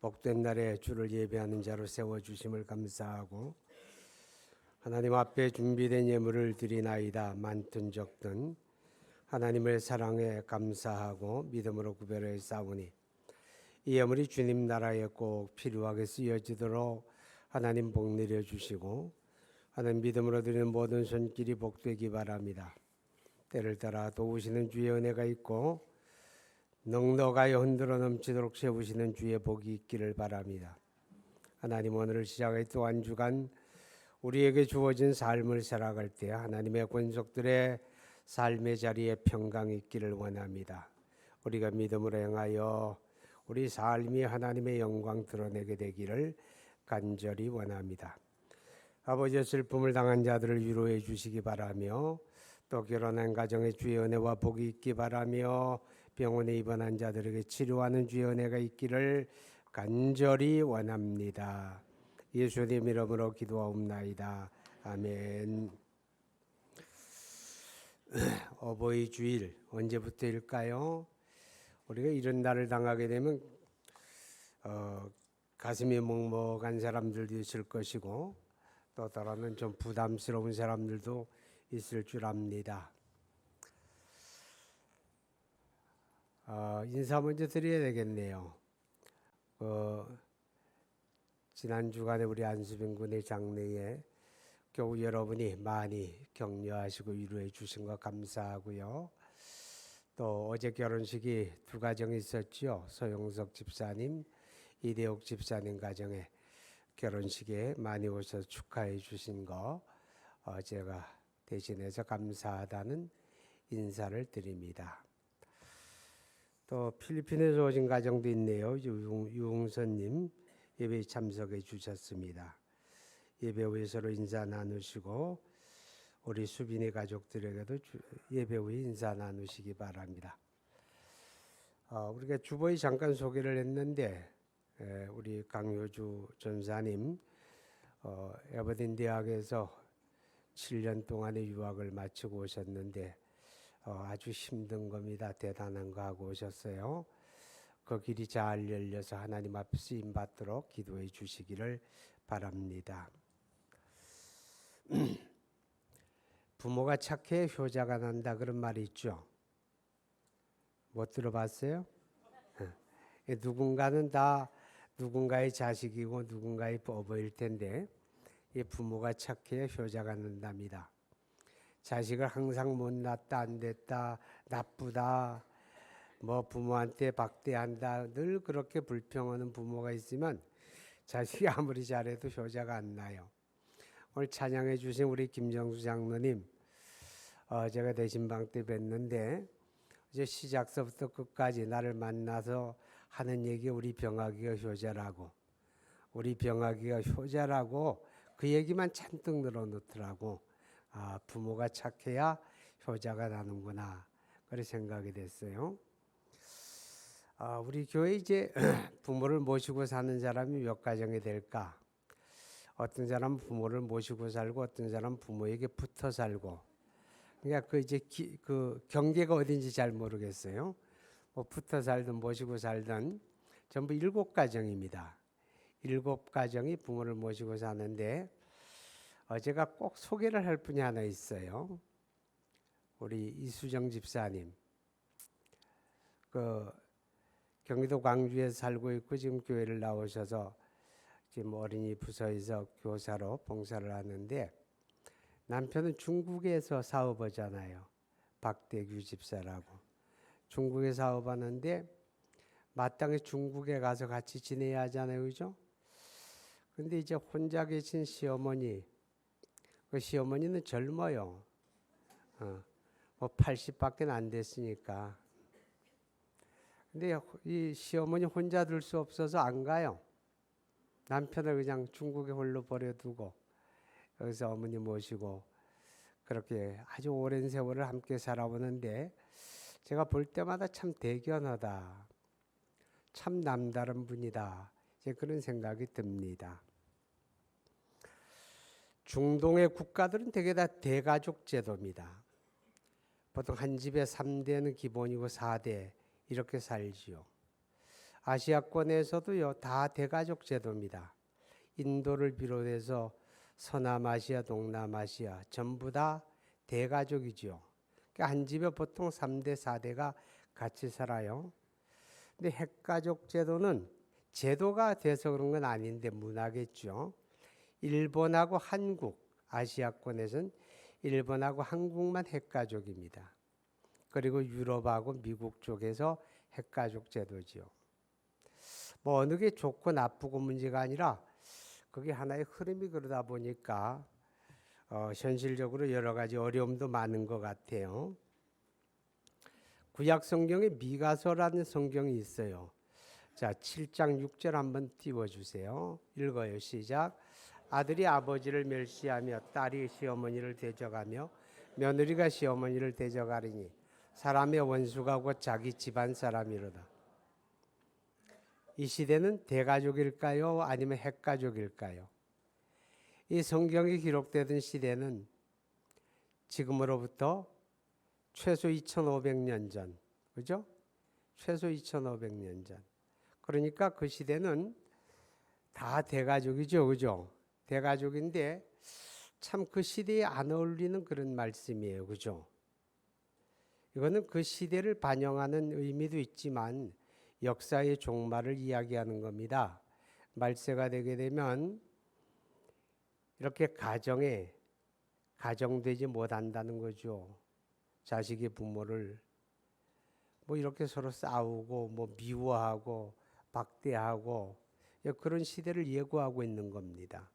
복된 날에 주를 예배하는 자로 세워주심을 감사하고 하나님 앞에 준비된 예물을 드리나이다. 많든 적든 하나님을 사랑해 감사하고 믿음으로 구별해 싸우니 이 예물이 주님 나라에 꼭 필요하게 쓰여지도록 하나님 복 내려주시고 하나님 믿음으로 드리는 모든 손길이 복되기 바랍니다. 때를 따라 도우시는 주의 은혜가 있고 넉넉하여 흔들어 넘치도록 세우시는 주의 복이 있기를 바랍니다. 하나님 오늘을 시작해 또 한 주간 우리에게 주어진 삶을 살아갈 때 하나님의 권속들의 삶의 자리에 평강이 있기를 원합니다. 우리가 믿음으로 행하여 우리 삶이 하나님의 영광 드러내게 되기를 간절히 원합니다. 아버지의 슬픔을 당한 자들을 위로해 주시기 바라며 또 결혼한 가정에 주의 은혜와 복이 있기 바라며 병원에 입원한 자들에게 치료하는 주의 은혜가 있기를 간절히 원합니다. 예수님 이름으로 기도하옵나이다. 아멘. 어버이 주일 언제부터일까요? 우리가 이런 날을 당하게 되면 가슴이 먹먹한 사람들도 있을 것이고 또 따라는 좀 부담스러운 사람들도 있을 줄 압니다. 인사 먼저 드려야 되겠네요. 지난 주간에 우리 안수빈 군의 장례에 교우 여러분이 많이 격려하시고 위로해 주신 것 감사하고요. 또 어제 결혼식이 두 가정이 있었죠. 소영석 집사님, 이대옥 집사님 가정에 결혼식에 많이 오셔서 축하해 주신 거 제가 대신해서 감사하다는 인사를 드립니다. 또 필리핀에서 오신 가정도 있네요. 유웅선님 예배에 참석해 주셨습니다. 예배 후에 서로 인사 나누시고 우리 수빈이 가족들에게도 예배 후에 인사 나누시기 바랍니다. 우리가 주보에 잠깐 소개를 했는데 우리 강효주 전사님 에버딘 대학에서 7년 동안의 유학을 마치고 오셨는데 아주 힘든 겁니다. 대단한 거 하고 오셨어요. 그 길이 잘 열려서 하나님 앞에 쓰임 받도록 기도해 주시기를 바랍니다. 부모가 착해 효자가 난다 그런 말이 있죠. 못 들어봤어요? 누군가는 다 누군가의 자식이고 누군가의 어버이일 텐데 이 부모가 착해 효자가 난답니다. 자식을 항상 못났다, 안 됐다, 나쁘다, 뭐 부모한테 박대한다, 늘 그렇게 불평하는 부모가 있으면 자식이 아무리 잘해도 효자가 안 나요. 오늘 찬양해 주신 우리 김정수 장로님 제가 대신방 때 뵀는데 이제 시작서부터 끝까지 나를 만나서 하는 얘기 우리 병아기가 효자라고 우리 병아기가 효자라고 그 얘기만 잔뜩 늘어놓더라고. 부모가 착해야 효자가 나는구나 그런 생각이 됐어요. 우리 교회 이제 부모를 모시고 사는 사람이 몇 가정이 될까? 어떤 사람은 부모를 모시고 살고 어떤 사람은 부모에게 붙어 살고 그러니까 그 이제 그 경계가 어딘지 잘 모르겠어요. 뭐 붙어 살든 모시고 살든 전부 7가정입니다. 7가정이 부모를 모시고 사는데 제가 꼭 소개를 할 분이 하나 있어요. 우리 이수정 집사님. 그 경기도 광주에 살고 있고 지금 교회를 나오셔서 지금 어린이 부서에서 교사로 봉사를 하는데 남편은 중국에서 사업하잖아요. 박대규 집사라고. 중국에 사업하는데 마땅히 중국에 가서 같이 지내야 하잖아요. 그죠? 근데 이제 혼자 계신 시어머니, 그 시어머니는 젊어요. 뭐 80밖에 안 됐으니까. 근데 이 시어머니 혼자 둘 수 없어서 안 가요. 남편을 그냥 중국에 홀로 버려두고 여기서 어머니 모시고 그렇게 아주 오랜 세월을 함께 살아오는데 제가 볼 때마다 참 대견하다. 참 남다른 분이다. 이제 그런 생각이 듭니다. 중동의 국가들은 대개 다 대가족 제도입니다. 보통 한 집에 3대는 기본이고 4대 이렇게 살지요. 아시아권에서도요 다 대가족 제도입니다. 인도를 비롯해서 서남아시아, 동남아시아 전부 다 대가족이죠. 그러니까 한 집에 보통 3대, 4대가 같이 살아요. 근데 핵가족 제도는 제도가 돼서 그런 건 아닌데 문화겠죠. 일본하고 한국, 아시아권에서는 일본하고 한국만 핵가족입니다. 그리고 유럽하고 미국 쪽에서 핵가족 제도지요. 뭐 어느 게 좋고 나쁘고 문제가 아니라 그게 하나의 흐름이 그러다 보니까 현실적으로 여러 가지 어려움도 많은 것 같아요. 구약 성경에 미가서라는 성경이 있어요. 자, 7장 6절 한번 띄워주세요. 읽어요. 시작. 아들이 아버지를 멸시하며 딸이 시어머니를 대적하며 며느리가 시어머니를 대적하리니 사람의 원수가 곧 자기 집안 사람이로다. 이 시대는 대가족일까요? 아니면 핵가족일까요? 이 성경이 기록되던 시대는 지금으로부터 최소 2500년 전, 그죠? 최소 2500년 전. 그러니까 그 시대는 다 대가족이죠, 그죠? 대가족인데 참 그 시대에 안 어울리는 그런 말씀이에요, 그죠? 이거는 그 시대를 반영하는 의미도 있지만 역사의 종말을 이야기하는 겁니다. 말세가 되게 되면 이렇게 가정되지 못한다는 거죠. 자식이 부모를 뭐 이렇게 서로 싸우고 뭐 미워하고 박대하고 그런 시대를 예고하고 있는 겁니다.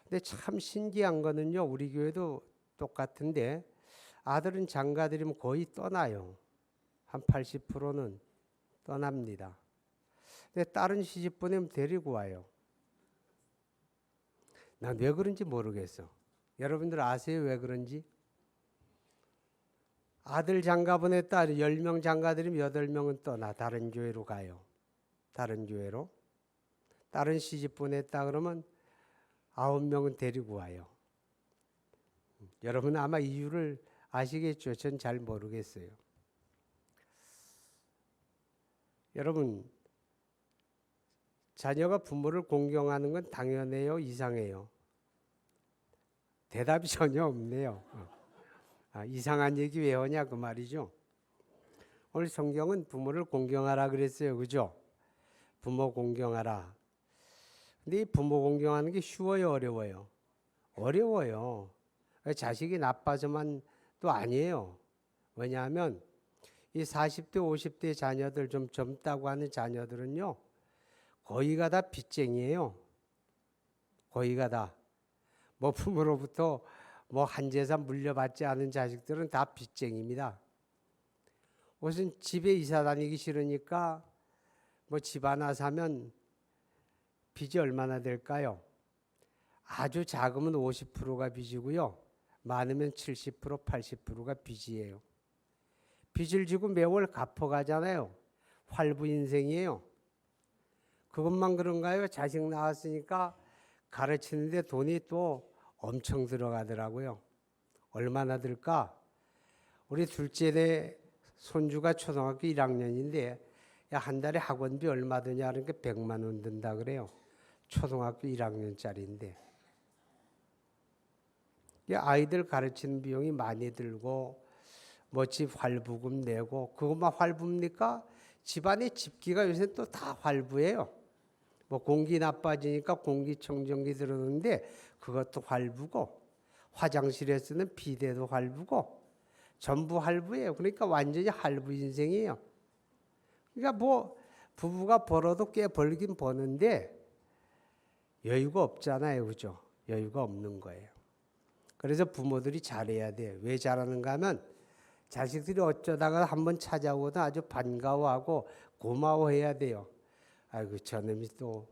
근데 참 신기한 거는요, 우리 교회도 똑같은데 아들은 장가들이면 거의 떠나요. 한 80%는 떠납니다. 근데 다른 시집 보내면 데리고 와요. 난 왜 그런지 모르겠어. 여러분들 아세요? 왜 그런지? 아들 장가 보냈다 10명 장가들이면 8명은 떠나 다른 교회로 가요. 다른 교회로. 다른 시집 보냈다 그러면 9명은 데리고 와요. 여러분 아마 이유를 아시겠죠? 전 잘 모르겠어요. 여러분, 자녀가 부모를 공경하는 건 당연해요? 이상해요? 대답이 전혀 없네요. 이상한 얘기 왜 하냐 그 말이죠. 오늘 성경은 부모를 공경하라 그랬어요. 그죠? 부모 공경하라. 근데 이 부모 공경하는 게 쉬워요? 어려워요? 어려워요. 자식이 나빠서만 또 아니에요. 왜냐하면 이 40대 50대 자녀들 좀 젊다고 하는 자녀들은요. 거의가 다 빚쟁이에요. 거의가 다. 뭐 부모로부터 뭐 한 재산 물려받지 않은 자식들은 다 빚쟁이입니다. 무슨 집에 이사 다니기 싫으니까 뭐 집 하나 사면 빚이 얼마나 될까요? 아주 작으면 50%가 빚이고요. 많으면 70%, 80%가 빚이에요. 빚을 지고 매월 갚아가잖아요. 활부 인생이에요. 그것만 그런가요? 자식 낳았으니까 가르치는데 돈이 또 엄청 들어가더라고요. 얼마나 들까? 우리 둘째 손주가 초등학교 1학년인데 야, 한 달에 학원비 얼마 드냐 그러니까 100만 원 든다 그래요. 초등학교 1학년짜리인데. 아이들 가르치는 비용이 많이 들고 뭐 집 활부금 내고 그것만 활부입니까? 집안의 집기가 요새 또 다 활부예요. 뭐 공기 나빠지니까 공기청정기 들어오는데 그것도 활부고 화장실에 쓰는 비데도 활부고 전부 활부예요. 그러니까 완전히 활부 인생이에요. 그러니까 뭐 부부가 벌어도 꽤 벌긴 버는데 여유가 없잖아요. 그죠? 여유가 없는 거예요. 그래서 부모들이 잘해야 돼요. 왜 잘하는가 하면 자식들이 어쩌다가 한번 찾아오거든 아주 반가워하고 고마워해야 돼요. 아이고 저놈이 또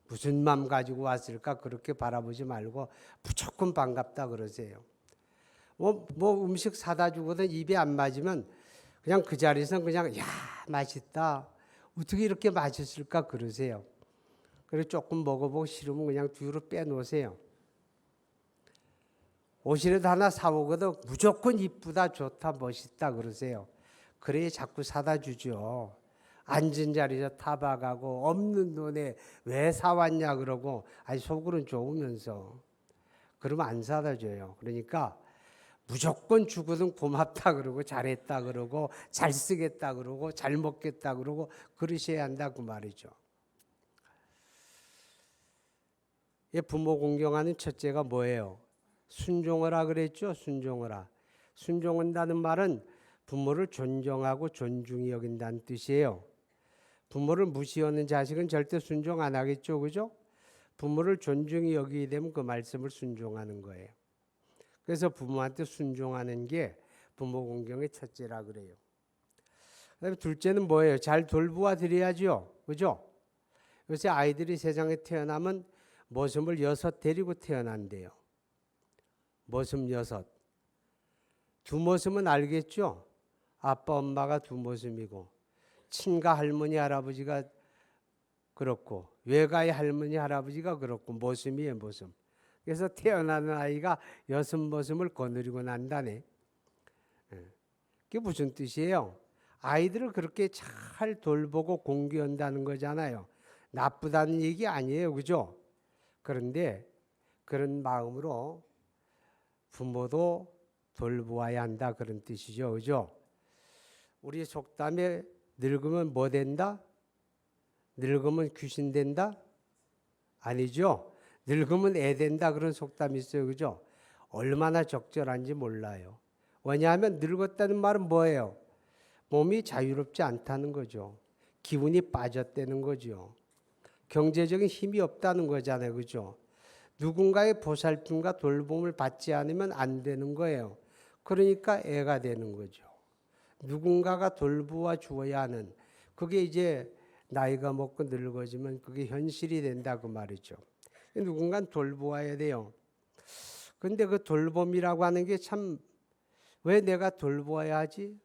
무슨 맘 가지고 왔을까 그렇게 바라보지 말고 무조건 반갑다 그러세요. 뭐 음식 사다 주거든 입에 안 맞으면 그냥 그 자리에서 그냥 야 맛있다. 어떻게 이렇게 맛있을까 그러세요. 그래서 조금 먹어보고 싫으면 그냥 뒤로 빼놓으세요. 옷이라도 하나 사오거든 무조건 이쁘다 좋다 멋있다 그러세요. 그래야 자꾸 사다 주죠. 앉은 자리에서 타박하고 없는 돈에 왜 사왔냐 그러고 아니 속으로는 좋으면서 그러면 안 사다 줘요. 그러니까 무조건 주거든 고맙다 그러고 잘했다 그러고 잘 쓰겠다 그러고 잘 먹겠다 그러고 그러셔야 한다 그 말이죠. 부모 공경하는 첫째가 뭐예요? 순종하라 그랬죠. 순종하라. 순종한다는 말은 부모를 존경하고 존중히 여긴다는 뜻이에요. 부모를 무시하는 자식은 절대 순종 안 하겠죠. 그죠? 부모를 존중히 여기게 되면 그 말씀을 순종하는 거예요. 그래서 부모한테 순종하는 게 부모 공경의 첫째라 그래요. 그다음에 둘째는 뭐예요? 잘 돌보아 드려야죠. 그죠? 요새 아이들이 세상에 태어나면 모습을 6 데리고 태어난대요. 모습 6. 두 모습은 알겠죠? 아빠 엄마가 두 모습이고 친가 할머니 할아버지가 그렇고 외가의 할머니 할아버지가 그렇고 모습이에요. 모습. 그래서 태어나는 아이가 6 모습을 거느리고 난다네. 그게 무슨 뜻이에요? 아이들을 그렇게 잘 돌보고 공경한다는 거잖아요. 나쁘다는 얘기 아니에요. 그죠? 그런데 그런 마음으로 부모도 돌보아야 한다 그런 뜻이죠. 그죠? 우리 속담에 늙으면 뭐 된다? 늙으면 귀신 된다? 아니죠. 늙으면 애 된다 그런 속담이 있어요. 그죠? 얼마나 적절한지 몰라요. 왜냐하면 늙었다는 말은 뭐예요? 몸이 자유롭지 않다는 거죠. 기운이 빠졌다는 거죠. 경제적인 힘이 없다는 거잖아요. 그죠? 누군가의 보살핌과 돌봄을 받지 않으면 안 되는 거예요. 그러니까 애가 되는 거죠. 누군가가 돌보아 주어야 하는 그게 이제 나이가 먹고 늙어지면 그게 현실이 된다 그 말이죠. 누군가는 돌보아야 돼요. 그런데 그 돌봄이라고 하는 게 참 왜 내가 돌보아야 하지?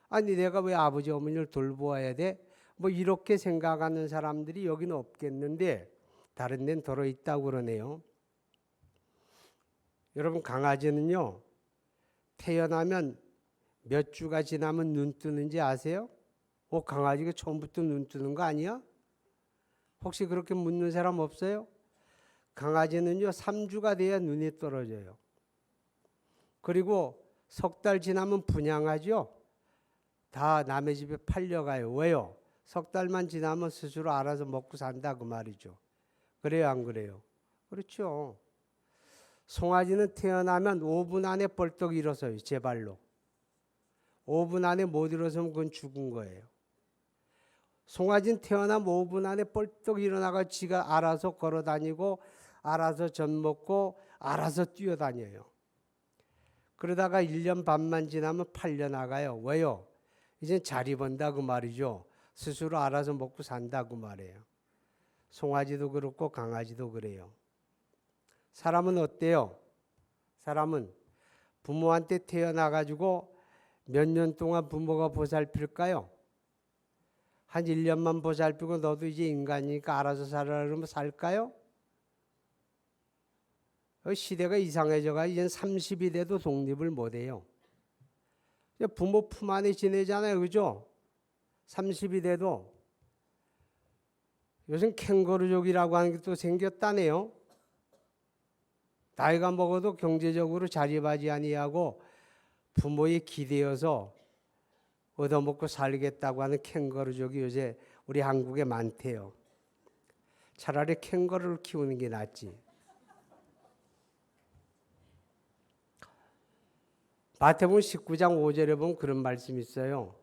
아니 내가 왜 아버지 어머니를 돌보아야 돼? 뭐 이렇게 생각하는 사람들이 여기는 없겠는데 다른 데는 더러 있다고 그러네요. 여러분 강아지는요. 태어나면 몇 주가 지나면 눈 뜨는지 아세요? 강아지가 처음부터 눈 뜨는 거 아니야? 혹시 그렇게 묻는 사람 없어요? 강아지는요 3주가 돼야 눈이 떨어져요. 그리고 석 달 지나면 분양하죠. 다 남의 집에 팔려가요. 왜요? 석 달만 지나면 스스로 알아서 먹고 산다 그 말이죠. 그래요 안 그래요? 그렇죠. 송아지는 태어나면 5분 안에 벌떡 일어서요. 제 발로. 5분 안에 못 일어서면 그건 죽은 거예요. 송아지는 태어나면 5분 안에 벌떡 일어나가 지가 알아서 걸어다니고 알아서 젖 먹고 알아서 뛰어다녀요. 그러다가 1년 반만 지나면 팔려나가요. 왜요? 이제 자리 번다 그 말이죠. 스스로 알아서 먹고 산다 그 말이에요. 송아지도 그렇고 강아지도 그래요. 사람은 어때요? 사람은 부모한테 태어나가지고 몇 년 동안 부모가 보살필까요? 한 1년만 보살피고 너도 이제 인간이니까 알아서 살아라 그러면 살까요? 시대가 이상해져가 이젠 30이 돼도 독립을 못해요. 부모 품 안에 지내잖아요. 그죠? 30이 돼도 요즘 캥거루족이라고 하는 게 또 생겼다네요. 나이가 먹어도 경제적으로 자립하지 아니하고 부모에 기대어서 얻어먹고 살겠다고 하는 캥거루족이 요새 우리 한국에 많대요. 차라리 캥거루를 키우는 게 낫지. 마태복음 19장 5절에 보면 그런 말씀이 있어요.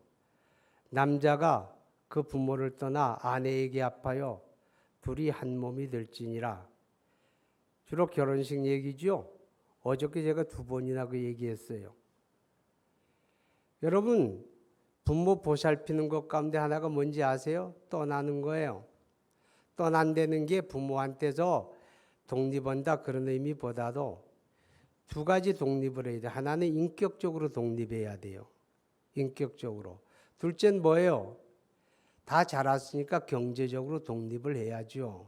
남자가 그 부모를 떠나 아내에게 합하여 둘이 한 몸이 될지니라. 주로 결혼식 얘기죠. 어저께 제가 2번이나 그 얘기했어요. 여러분 부모 보살피는 것 가운데 하나가 뭔지 아세요? 떠나는 거예요. 떠난다는 게 부모한테서 독립한다 그런 의미보다도 2가지 독립을 해야 돼요. 하나는 인격적으로 독립해야 돼요. 인격적으로. 둘째는 뭐예요? 다 자랐으니까 경제적으로 독립을 해야죠.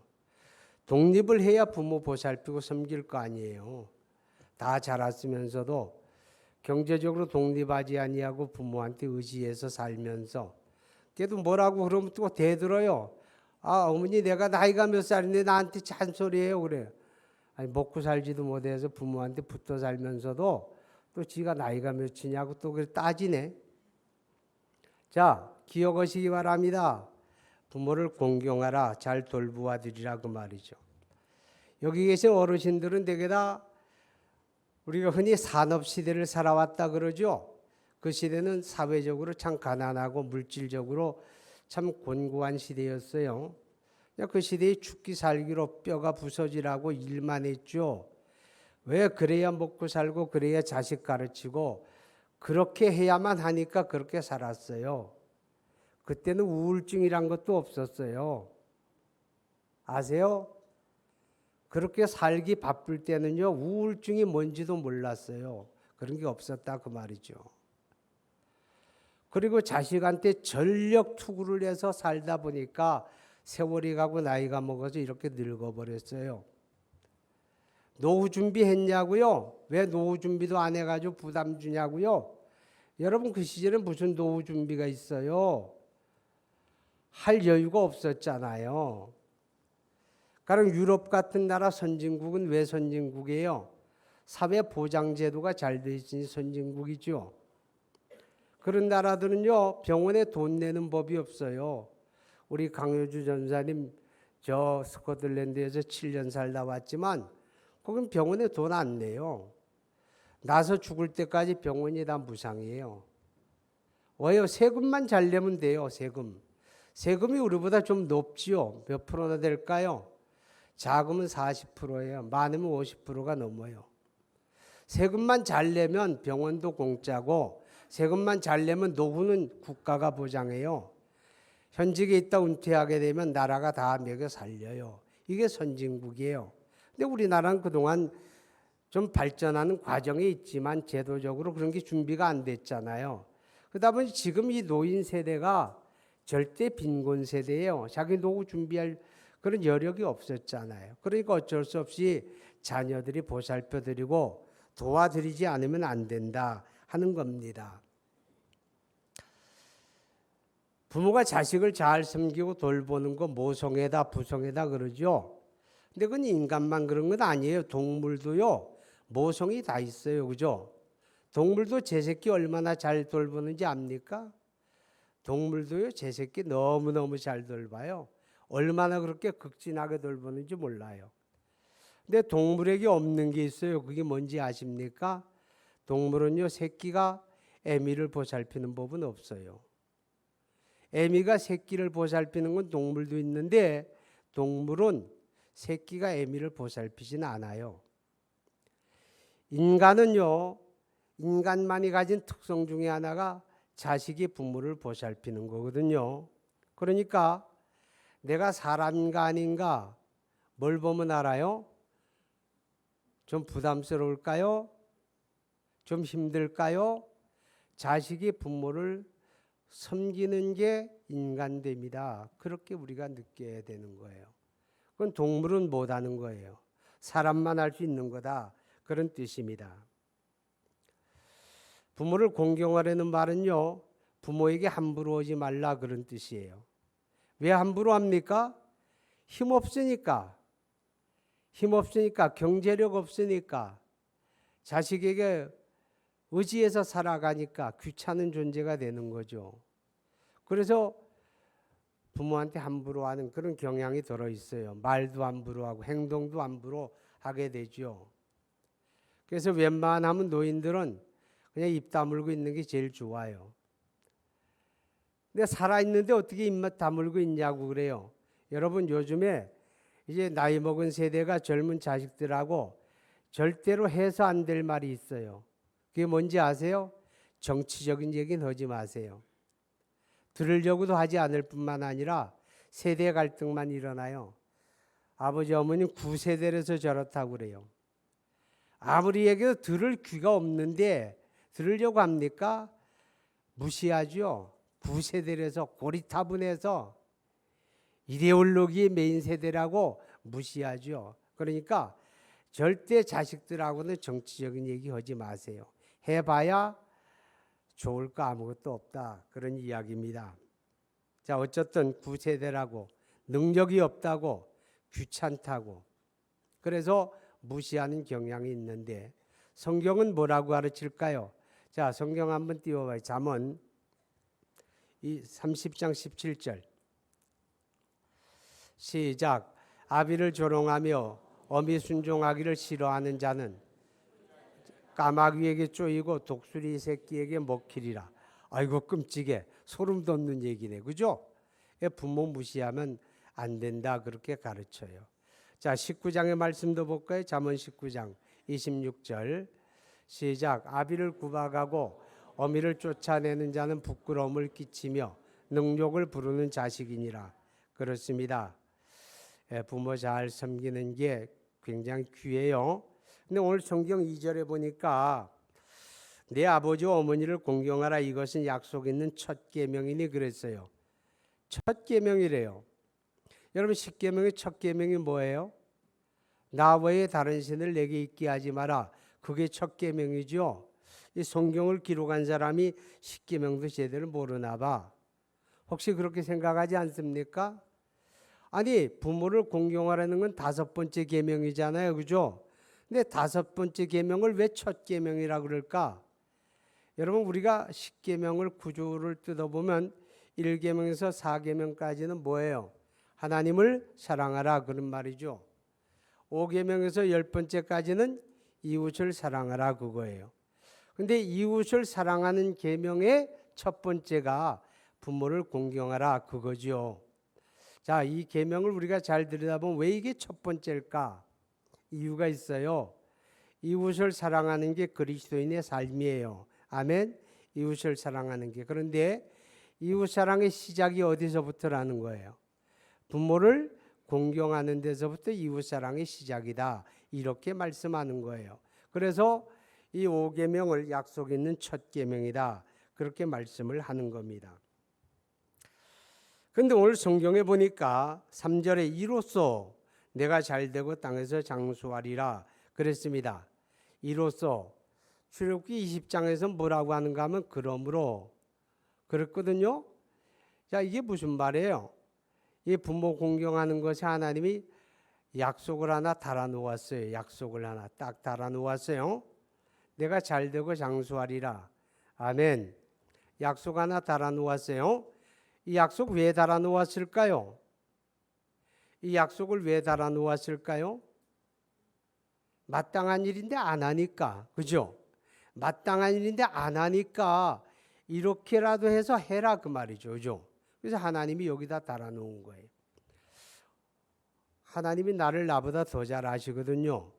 독립을 해야 부모 보살피고 섬길 거 아니에요. 다 자랐으면서도 경제적으로 독립하지 아니하고 부모한테 의지해서 살면서 걔도 뭐라고 그러면 또 대들어요. 아, 어머니 내가 나이가 몇 살인데 나한테 잔소리해요. 그래요. 아니, 먹고 살지도 못해서 부모한테 붙어 살면서도 또 지가 나이가 몇이냐고 또 그걸 따지네. 자, 기억하시기 바랍니다. 부모를 공경하라, 잘 돌보아드리라 그 말이죠. 여기 계신 어르신들은 대개 다 우리가 흔히 산업시대를 살아왔다 그러죠. 그 시대는 사회적으로 참 가난하고 물질적으로 참 곤고한 시대였어요. 그 시대에 죽기 살기로 뼈가 부서지라고 일만 했죠. 왜? 그래야 먹고 살고 그래야 자식 가르치고 그렇게 해야만 하니까 그렇게 살았어요. 그때는 우울증이란 것도 없었어요. 아세요? 그렇게 살기 바쁠 때는요, 우울증이 뭔지도 몰랐어요. 그런 게 없었다 그 말이죠. 그리고 자식한테 전력 투구를 해서 살다 보니까 세월이 가고 나이가 먹어서 이렇게 늙어버렸어요. 노후 준비했냐고요? 왜 노후 준비도 안 해가지고 부담 주냐고요? 여러분 그 시절에 무슨 노후 준비가 있어요? 할 여유가 없었잖아요. 가령 유럽 같은 나라 선진국은 왜 선진국이에요? 사회보장제도가 잘 돼 있으니 선진국이죠. 그런 나라들은요, 병원에 돈 내는 법이 없어요. 우리 강효주 전사님 저 스코틀랜드에서 7년 살다 왔지만 거긴 병원에 돈 안 내요. 나서 죽을 때까지 병원이 다 무상이에요. 왜요? 세금만 잘 내면 돼요. 세금. 세금이 우리보다 좀 높지요. 몇 프로나 될까요? 작으면 40%예요. 많으면 50%가 넘어요. 세금만 잘 내면 병원도 공짜고 세금만 잘 내면 노후는 국가가 보장해요. 현직에 있다 은퇴하게 되면 나라가 다 먹여 살려요. 이게 선진국이에요. 근데 우리나라는 그동안 좀 발전하는 과정에 있지만 제도적으로 그런 게 준비가 안 됐잖아요. 그러다 보니 지금 이 노인 세대가 절대 빈곤 세대예요. 자기 노후 준비할 그런 여력이 없었잖아요. 그러니까 어쩔 수 없이 자녀들이 보살펴드리고 도와드리지 않으면 안 된다 하는 겁니다. 부모가 자식을 잘 섬기고 돌보는 거 모성애다 부성애다 그러죠. 근데 그건 인간만 그런 건 아니에요. 동물도요. 모성이 다 있어요. 그죠? 동물도 제 새끼 얼마나 잘 돌보는지 압니까? 동물도요. 제 새끼 너무너무 잘 돌봐요. 얼마나 그렇게 극진하게 돌보는지 몰라요. 근데 동물에게 없는 게 있어요. 그게 뭔지 아십니까? 동물은요. 새끼가 애미를 보살피는 법은 없어요. 애미가 새끼를 보살피는 건 동물도 있는데 동물은 새끼가 애미를 보살피지는 않아요. 인간은요. 인간만이 가진 특성 중에 하나가 자식이 부모를 보살피는 거거든요. 그러니까 내가 사람인가 아닌가 뭘 보면 알아요? 좀 부담스러울까요? 좀 힘들까요? 자식이 부모를 섬기는 게 인간됨이다. 그렇게 우리가 느껴야 되는 거예요. 그건 동물은 못하는 거예요. 사람만 할 수 있는 거다. 그런 뜻입니다. 부모를 공경하라는 말은요. 부모에게 함부로 하지 말라 그런 뜻이에요. 왜 함부로 합니까? 힘없으니까. 힘없으니까. 경제력 없으니까. 자식에게 의지해서 살아가니까 귀찮은 존재가 되는 거죠. 그래서 부모한테 함부로 하는 그런 경향이 들어있어요. 말도 함부로 하고 행동도 함부로 하게 되죠. 그래서 웬만하면 노인들은 그냥 입 다물고 있는 게 제일 좋아요. 근데 살아있는데 어떻게 입 다물고 있냐고 그래요. 여러분 요즘에 이제 나이 먹은 세대가 젊은 자식들하고 절대로 해서 안 될 말이 있어요. 그게 뭔지 아세요? 정치적인 얘기는 하지 마세요. 들으려고도 하지 않을 뿐만 아니라 세대 갈등만 일어나요. 아버지 어머님 9세대라서 저렇다고 그래요. 아무리 얘기해도 들을 귀가 없는데 들으려고 합니까? 무시하죠. 9세대라서 고리타분해서 이데올로기의 메인 세대라고 무시하죠. 그러니까 절대 자식들하고는 정치적인 얘기 하지 마세요. 해봐야 좋을 거 아무것도 없다. 그런 이야기입니다. 자, 어쨌든 구세대라고, 능력이 없다고, 귀찮다고, 그래서 무시하는 경향이 있는데 성경은 뭐라고 가르칠까요? 자, 성경 한번 띄워봐요. 잠언 30장 17절 시작. 아비를 조롱하며 어미 순종하기를 싫어하는 자는 까마귀에게 쪼이고 독수리 새끼에게 먹히리라. 아이고 끔찍해. 소름 돋는 얘기네. 그죠? 부모 무시하면 안 된다 그렇게 가르쳐요. 자, 19장의 말씀도 볼까요? 잠언 19장 26절 시작. 아비를 구박하고 어미를 쫓아내는 자는 부끄러움을 끼치며 능욕을 부르는 자식이니라. 그렇습니다. 부모 잘 섬기는 게 굉장히 귀해요. 근데 오늘 성경 2절에 보니까 내 아버지와 어머니를 공경하라, 이것은 약속 있는 첫 계명이니 그랬어요. 첫 계명이래요. 여러분, 10계명의 첫 계명이 뭐예요? 나 외에 다른 신을 내게 있게 하지 마라. 그게 첫 계명이죠. 이 성경을 기록한 사람이 10계명도 제대로 모르나 봐. 혹시 그렇게 생각하지 않습니까? 아니, 부모를 공경하라는 건 5번째 계명이잖아요. 그죠? 근데 5번째 계명을 왜 첫 계명이라 그럴까? 여러분, 우리가 10계명을 구조를 뜯어보면 1계명에서 4계명까지는 뭐예요? 하나님을 사랑하라 그런 말이죠. 5계명에서 10번째까지는 이웃을 사랑하라 그거예요. 근데 이웃을 사랑하는 계명의 첫 번째가 부모를 공경하라 그거죠. 자, 이 계명을 우리가 잘 들여다보면 왜 이게 첫 번째일까? 이유가 있어요. 이웃을 사랑하는 게 그리스도인의 삶이에요. 아멘. 이웃을 사랑하는 게. 그런데 이웃 사랑의 시작이 어디서부터라는 거예요? 부모를 공경하는 데서부터 이웃 사랑의 시작이다. 이렇게 말씀하는 거예요. 그래서 이 5계명을 약속 있는 첫 계명이다. 그렇게 말씀을 하는 겁니다. 그런데 오늘 성경에 보니까 3절에 이로써 내가 잘되고 땅에서 장수하리라 그랬습니다. 이로써 출애굽기 20장에서 뭐라고 하는가 하면 그러므로 그랬거든요. 자, 이게 무슨 말이에요? 이 부모 공경하는 것이 하나님이 약속을 하나 달아놓았어요. 약속을 하나 딱 달아놓았어요. 내가 잘되고 장수하리라. 아멘. 약속 하나 달아놓았어요. 이 약속 왜 달아놓았을까요? 이 약속을 왜 달아놓았을까요? 마땅한 일인데 안 하니까. 그죠? 마땅한 일인데 안 하니까 이렇게라도 해서 해라 그 말이죠. 그죠? 그래서 하나님이 여기다 달아놓은 거예요. 하나님이 나를 나보다 더 잘 아시거든요.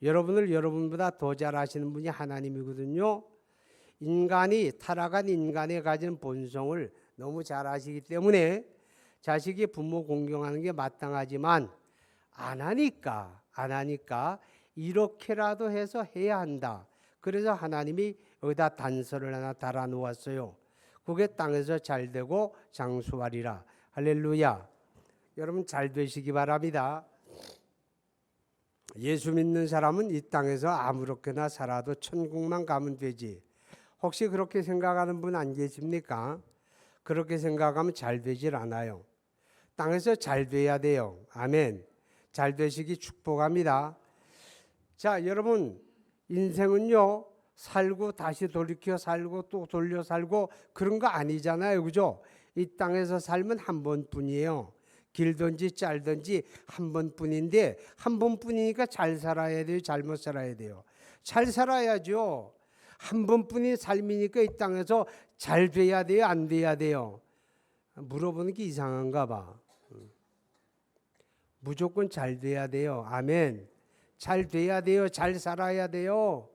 여러분을 여러분보다 더 잘 아시는 분이 하나님이거든요. 인간이 타락한 인간에 가진 본성을 너무 잘 아시기 때문에 자식이 부모 공경하는 게 마땅하지만 안 하니까 이렇게라도 해서 해야 한다. 그래서 하나님이 여기다 단서를 하나 달아놓았어요. 그게 땅에서 잘되고 장수하리라. 할렐루야. 여러분 잘 되시기 바랍니다. 예수 믿는 사람은 이 땅에서 아무렇게나 살아도 천국만 가면 되지. 혹시 그렇게 생각하는 분 안 계십니까? 그렇게 생각하면 잘 되질 않아요. 땅에서 잘 돼야 돼요. 아멘. 잘 되시기 축복합니다. 자, 여러분 인생은요 살고 다시 돌이켜 살고 또 돌려 살고 그런 거 아니잖아요. 그죠? 이 땅에서 삶은 한 번뿐이에요. 길든지 짧든지 한 번뿐인데 한 번뿐이니까 잘 살아야 돼요? 잘못 살아야 돼요? 잘 살아야죠. 한 번뿐인 삶이니까 이 땅에서 잘 돼야 돼요? 안 돼야 돼요? 물어보는 게 이상한가 봐. 무조건 잘 돼야 돼요. 아멘. 잘 돼야 돼요. 잘 살아야 돼요.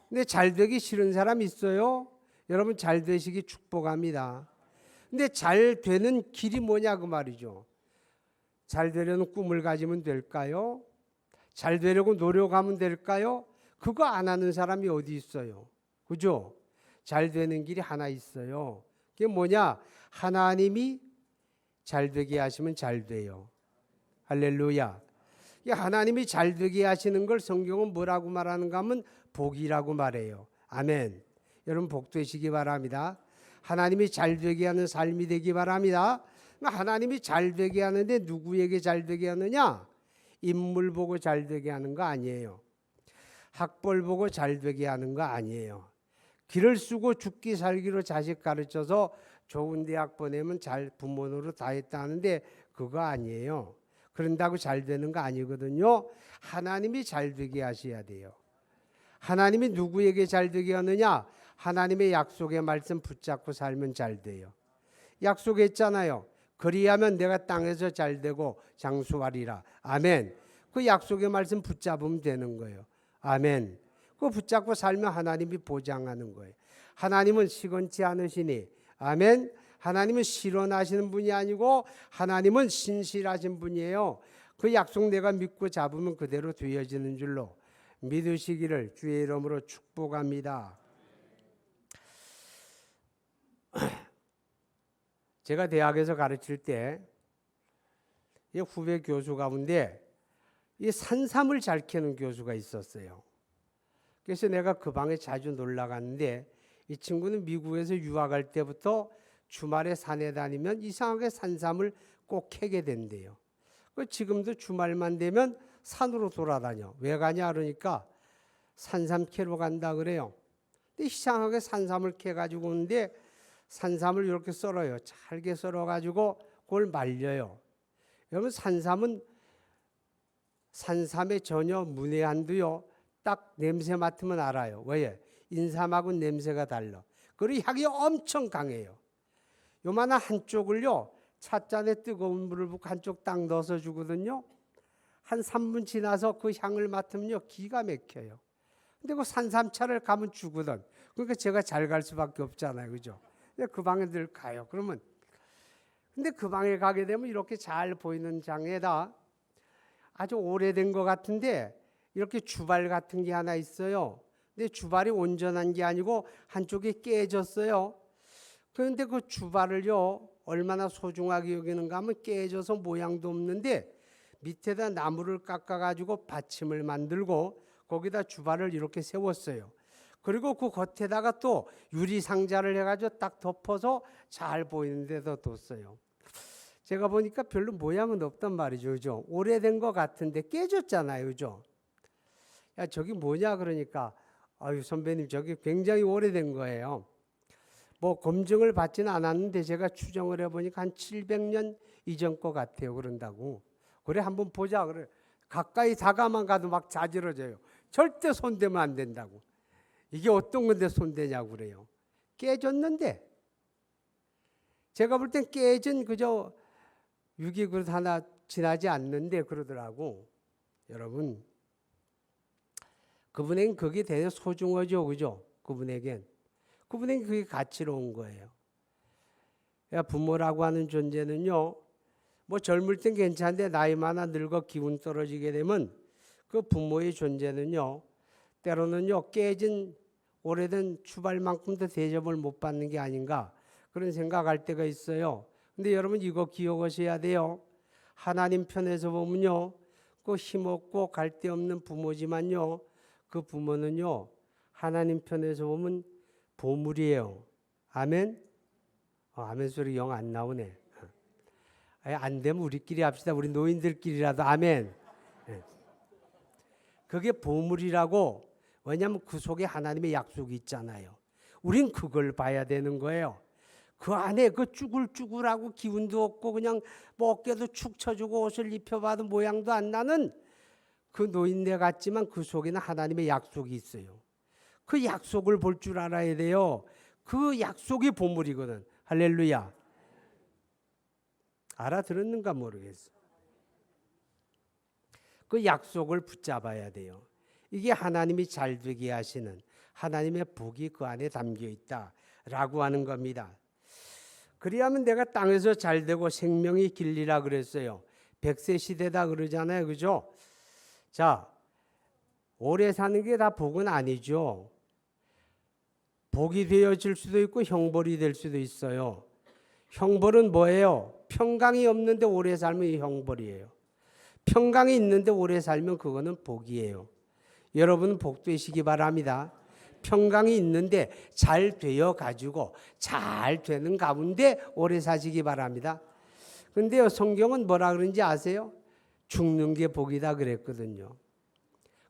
근데 잘 되기 싫은 사람 있어요? 여러분 잘 되시기 축복합니다. 근데 잘 되는 길이 뭐냐고 말이죠. 잘 되려는 꿈을 가지면 될까요? 잘 되려고 노력하면 될까요? 그거 안 하는 사람이 어디 있어요? 그죠? 잘 되는 길이 하나 있어요. 그게 뭐냐? 하나님이 잘 되게 하시면 잘 돼요. 할렐루야. 하나님이 잘 되게 하시는 걸 성경은 뭐라고 말하는가 하면 복이라고 말해요. 아멘. 여러분 복 되시기 바랍니다. 하나님이 잘 되게 하는 삶이 되기 바랍니다. 하나님이 잘 되게 하는데 누구에게 잘 되게 하느냐? 인물 보고 잘 되게 하는 거 아니에요. 학벌 보고 잘 되게 하는 거 아니에요. 길을 쓰고 죽기 살기로 자식 가르쳐서 좋은 대학 보내면 잘 부모 노릇 다 했다 하는데 그거 아니에요. 그런다고 잘 되는 거 아니거든요. 하나님이 잘 되게 하셔야 돼요. 하나님이 누구에게 잘 되게 하느냐? 하나님의 약속의 말씀 붙잡고 살면 잘 돼요. 약속했잖아요. 그리하면 내가 땅에서 잘 되고 장수하리라. 아멘. 그 약속의 말씀 붙잡으면 되는 거예요. 아멘. 그거 붙잡고 살면 하나님이 보장하는 거예요. 하나님은 시건치 않으시니. 아멘. 하나님은 실언하시는 분이 아니고 하나님은 신실하신 분이에요. 그 약속 내가 믿고 잡으면 그대로 되어지는 줄로 믿으시기를 주의 이름으로 축복합니다. 제가 대학에서 가르칠 때 후배 교수 가운데 이 산삼을 잘 캐는 교수가 있었어요. 그래서 내가 그 방에 자주 놀러 갔는데 이 친구는 미국에서 유학할 때부터 주말에 산에 다니면 이상하게 산삼을 꼭 캐게 된대요. 지금도 주말만 되면 산으로 돌아다녀. 왜 가냐 그러니까 산삼 캐러 간다 그래요. 근데 이상하게 산삼을 캐가지고 오는데 산삼을 이렇게 썰어요. 잘게 썰어가지고 그걸 말려요. 여러분 산삼은 산삼의 전혀 문외한도요. 딱 냄새 맡으면 알아요. 왜? 인삼하고 냄새가 달라. 그리고 향이 엄청 강해요. 요만한 한쪽을요. 찻잔에 뜨거운 물을 붓고 한쪽 딱 넣어서 주거든요. 한 3분 지나서 그 향을 맡으면요. 기가 막혀요. 근데 그 산삼차를 가면 주거든. 그러니까 제가 잘 갈 수밖에 없잖아요. 그죠? 그 방에 늘 가요. 그러면 근데 그 방에 가게 되면 이렇게 잘 보이는 장에다 아주 오래된 것 같은데 이렇게 주발 같은 게 하나 있어요. 근데 주발이 온전한 게 아니고 한쪽이 깨졌어요. 그런데 그 주발을요 얼마나 소중하게 여기는가 하면 깨져서 모양도 없는데 밑에다 나무를 깎아가지고 받침을 만들고 거기다 주발을 이렇게 세웠어요. 그리고 그 겉에다가 또 유리상자를 해가지고 딱 덮어서 잘 보이는 데다 뒀어요. 제가 보니까 별로 모양은 없단 말이죠. 그죠? 오래된 것 같은데 깨졌잖아요. 그죠? 야, 저기 뭐냐 그러니까 아유 선배님 저기 굉장히 오래된 거예요. 뭐 검증을 받지는 않았는데 제가 추정을 해보니까 한 700년 이전 것 같아요. 그런다고. 그래 한번 보자. 그래 가까이 다가만 가도 막 자지러져요. 절대 손대면 안 된다고. 이게 어떤 건데 손대냐고 그래요. 깨졌는데 제가 볼 땐 깨진 그저 유기그릇 하나 지나지 않는데 그러더라고. 여러분 그분에겐 그게 되게 소중하죠. 그죠? 그분에겐 그게 가치로운 거예요. 부모라고 하는 존재는요. 뭐 젊을 땐 괜찮은데 나이 많아 늙어 기운 떨어지게 되면 그 부모의 존재는요. 때로는요. 깨진 오래된 주발만큼도 대접을 못 받는 게 아닌가 그런 생각할 때가 있어요. 근데 여러분 이거 기억하셔야 돼요. 하나님 편에서 보면요. 그 힘없고 갈데 없는 부모지만요. 그 부모는요. 하나님 편에서 보면 보물이에요. 아멘? 아멘 소리 영 안 나오네. 안 되면 우리끼리 합시다. 우리 노인들끼리라도 아멘. 그게 보물이라고. 왜냐하면 그 속에 하나님의 약속이 있잖아요. 우린 그걸 봐야 되는 거예요. 그 안에 그 쭈글쭈글하고 기운도 없고 그냥 뭐 어깨도 축 처주고 옷을 입혀봐도 모양도 안 나는 그 노인네 같지만 그 속에는 하나님의 약속이 있어요. 그 약속을 볼 줄 알아야 돼요. 그 약속이 보물이거든. 할렐루야. 알아들었는가 모르겠어. 그 약속을 붙잡아야 돼요. 이게 하나님이 잘 되게 하시는 하나님의 복이 그 안에 담겨 있다라고 하는 겁니다. 그리하면 내가 땅에서 잘 되고 생명이 길리라 그랬어요. 100세 시대다 그러잖아요. 그죠? 자, 오래 사는 게 다 복은 아니죠. 복이 되어질 수도 있고 형벌이 될 수도 있어요. 형벌은 뭐예요? 평강이 없는데 오래 살면 형벌이에요. 평강이 있는데 오래 살면 그거는 복이에요. 여러분 복 되시기 바랍니다. 평강이 있는데 잘 되어 가지고 잘 되는 가운데 오래 사시기 바랍니다. 근데요, 성경은 뭐라 그런지 아세요? 죽는 게 복이다 그랬거든요.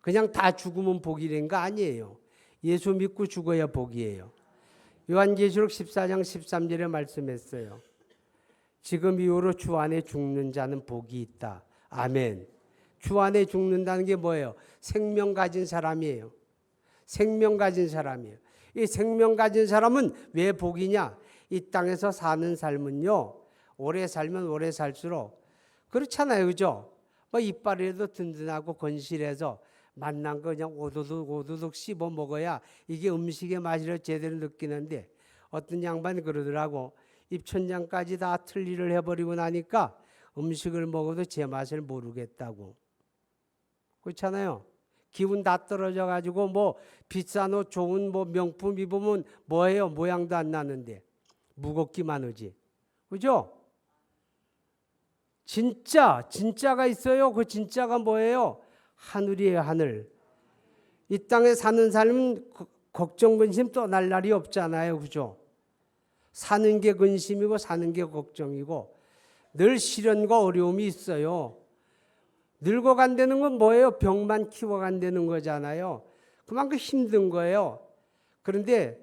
그냥 다 죽으면 복이란 거 아니에요. 예수 믿고 죽어야 복이에요. 요한계시록 14장 13절에 말씀했어요. 지금 이후로 주 안에 죽는 자는 복이 있다. 아멘. 주 안에 죽는다는 게 뭐예요? 생명 가진 사람이에요. 생명 가진 사람이에요. 이 생명 가진 사람은 왜 복이냐? 이 땅에서 사는 삶은요, 오래 살면 오래 살수록 그렇잖아요, 그죠? 뭐 이빨이라도 든든하고 건실해서 만난 거 그냥 오도독 씹어 먹어야 이게 음식의 맛이라 제대로 느끼는데, 어떤 양반이 그러더라고. 입천장까지 다 틀니를 해버리고 나니까 음식을 먹어도 제 맛을 모르겠다고. 그렇잖아요. 기분 다 떨어져 가지고 뭐 비싼 옷 좋은 뭐 명품 입으면 뭐예요? 모양도 안 나는데 무겁기만 하지. 그죠? 진짜가 있어요. 그 진짜가 뭐예요? 하늘이에요, 하늘. 이 땅에 사는 삶은 걱정 근심 떠날 날이 없잖아요. 그죠? 사는 게 근심이고 사는 게 걱정이고 늘 시련과 어려움이 있어요. 늙어간다는 건 뭐예요? 병만 키워간다는 거잖아요. 그만큼 힘든 거예요. 그런데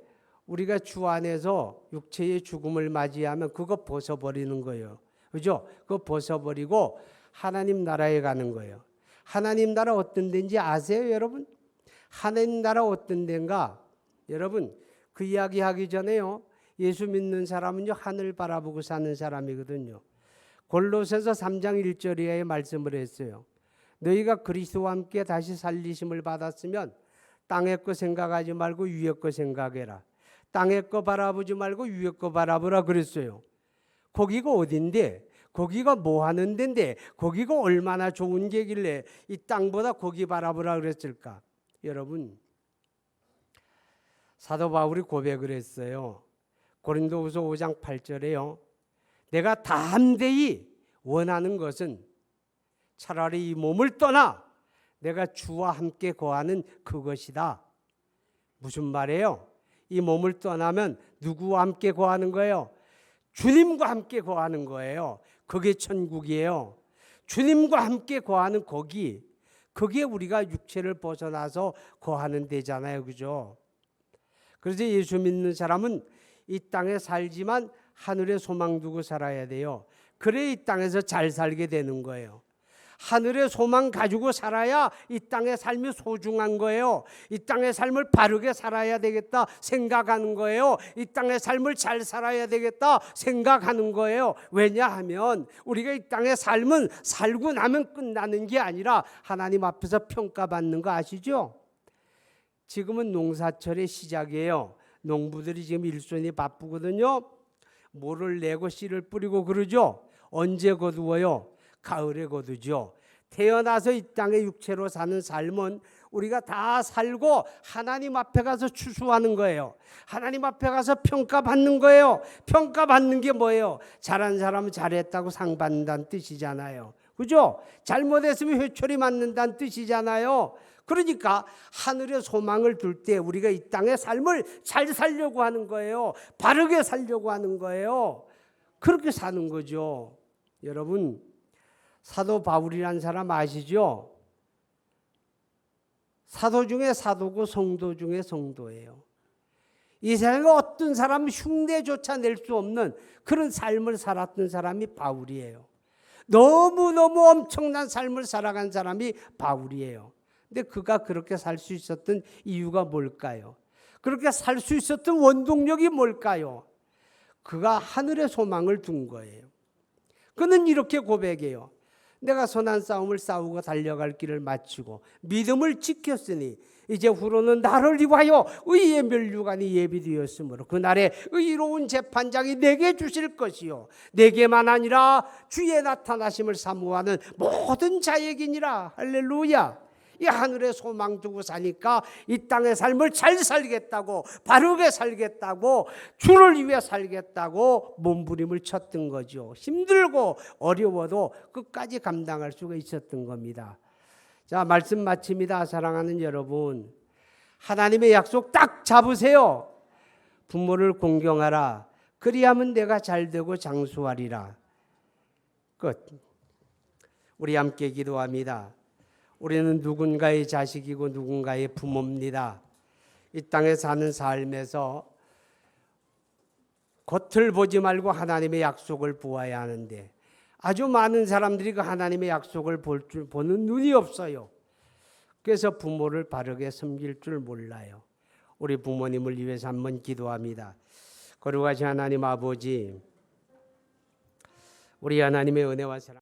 우리가 주 안에서 육체의 죽음을 맞이하면 그거 벗어버리는 거예요. 그죠? 그거 벗어버리고 하나님 나라에 가는 거예요. 하나님 나라 어떤 데인지 아세요, 여러분? 하나님 나라 어떤 데인가? 여러분, 그 이야기 하기 전에요. 예수 믿는 사람은요, 하늘 바라보고 사는 사람이거든요. 골로새서 3장 1절에 말씀을 했어요. 너희가 그리스도와 함께 다시 살리심을 받았으면 땅의 거 생각하지 말고 위의 거 생각해라. 땅의 거 바라보지 말고 위의 거 바라보라 그랬어요. 거기가 어딘데? 거기가 뭐 하는 데인데? 거기가 얼마나 좋은 게길래 이 땅보다 거기 바라보라 그랬을까? 여러분, 사도 바울이 고백을 했어요. 고린도후서 5장 8절에요. 내가 담대히 원하는 것은 차라리 이 몸을 떠나 내가 주와 함께 거하는 그것이다. 무슨 말이에요? 이 몸을 떠나면 누구와 함께 거하는 거예요? 주님과 함께 거하는 거예요. 그게 천국이에요. 주님과 함께 거하는 거기, 그게 우리가 육체를 벗어나서 거하는 데잖아요. 그죠? 그래서 예수 믿는 사람은 이 땅에 살지만 하늘에 소망 두고 살아야 돼요. 그래 이 땅에서 잘 살게 되는 거예요. 하늘의 소망 가지고 살아야 이 땅의 삶이 소중한 거예요. 이 땅의 삶을 바르게 살아야 되겠다 생각하는 거예요. 이 땅의 삶을 잘 살아야 되겠다 생각하는 거예요. 왜냐하면 우리가 이 땅의 삶은 살고 나면 끝나는 게 아니라 하나님 앞에서 평가받는 거 아시죠? 지금은 농사철의 시작이에요. 농부들이 지금 일손이 바쁘거든요. 모를 내고 씨를 뿌리고 그러죠. 언제 거두어요? 가을에 거두죠. 태어나서 이 땅에 육체로 사는 삶은 우리가 다 살고 하나님 앞에 가서 추수하는 거예요. 하나님 앞에 가서 평가받는 거예요. 평가받는 게 뭐예요? 잘한 사람은 잘했다고 상 받는다는 뜻이잖아요. 그죠? 잘못했으면 회초리 맞는다는 뜻이잖아요. 그러니까 하늘의 소망을 둘 때 우리가 이 땅의 삶을 잘 살려고 하는 거예요. 바르게 살려고 하는 거예요. 그렇게 사는 거죠. 여러분, 사도 바울이라는 사람 아시죠? 사도 중에 사도고 성도 중에 성도예요. 이 세상에 어떤 사람 흉내조차 낼 수 없는 그런 삶을 살았던 사람이 바울이에요. 너무너무 엄청난 삶을 살아간 사람이 바울이에요. 근데 그가 그렇게 살 수 있었던 이유가 뭘까요? 그렇게 살 수 있었던 원동력이 뭘까요? 그가 하늘의 소망을 둔 거예요. 그는 이렇게 고백해요. 내가 선한 싸움을 싸우고 달려갈 길을 마치고 믿음을 지켰으니 이제 후로는 나를 위하여 의의 면류관이 예비되었으므로 그날에 의로운 재판장이 내게 주실 것이요 내게만 아니라 주의 나타나심을 사모하는 모든 자에게니라. 할렐루야. 이 하늘에 소망 두고 사니까 이 땅의 삶을 잘 살겠다고, 바르게 살겠다고, 주를 위해 살겠다고 몸부림을 쳤던 거죠. 힘들고 어려워도 끝까지 감당할 수가 있었던 겁니다. 자, 말씀 마칩니다. 사랑하는 여러분, 하나님의 약속 딱 잡으세요. 부모를 공경하라. 그리하면 내가 잘되고 장수하리라. 끝. 우리 함께 기도합니다. 우리는 누군가의 자식이고 누군가의 부모입니다. 이 땅에 사는 삶에서 겉을 보지 말고 하나님의 약속을 보아야 하는데 아주 많은 사람들이 그 하나님의 약속을 보는 눈이 없어요. 그래서 부모를 바르게 섬길 줄 몰라요. 우리 부모님을 위해서 한번 기도합니다. 거룩하신 하나님 아버지, 우리 하나님의 은혜와 사랑